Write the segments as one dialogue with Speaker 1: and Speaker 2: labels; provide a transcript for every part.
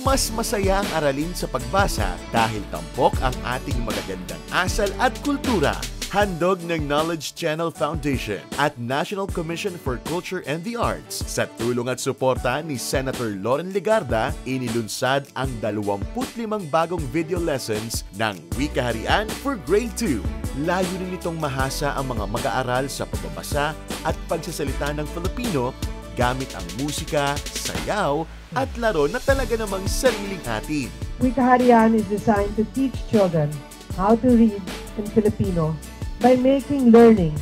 Speaker 1: mas masaya ang aralin sa pagbasa dahil tampok ang ating magagandang asal at kultura. Handog ng Knowledge Channel Foundation at National Commission for Culture and the Arts sa tulong at suporta ni Senator Loren Legarda, inilunsad ang 25 bagong video lessons ng Wikaharian for Grade 2. Layunin nitong mahasa ang mga mag-aaral sa pagbabasa at pagsasalita ng Filipino gamit ang musika, sayaw at laro na talaga namang sariling atin.
Speaker 2: Wikaharian is designed to teach children how to read in Filipino by making learning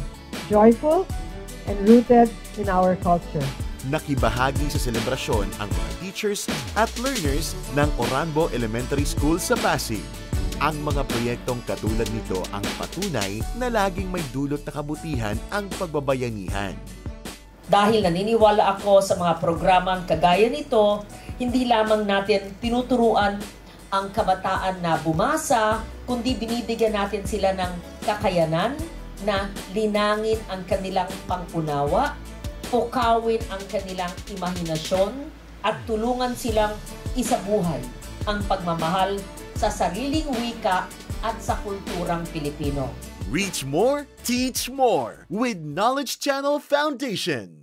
Speaker 2: joyful and rooted in our culture.
Speaker 1: Nakibahagi sa selebrasyon ang mga teachers at learners ng Oranbo Elementary School sa Pasig. Ang mga proyektong katulad nito ang patunay na laging may dulot na kabutihan ang pagbabayanihan.
Speaker 3: Dahil naniniwala ako sa mga programang kagaya nito, hindi lamang natin tinuturuan ang kabataan na bumasa, kundi binibigyan natin sila ng kakayanan na linangin ang kanilang pangunawa, pukawin ang kanilang imahinasyon, at tulungan silang isabuhay ang pagmamahal sa sariling wika at sa kulturang Pilipino.
Speaker 1: Reach more, teach more with Knowledge Channel Foundation.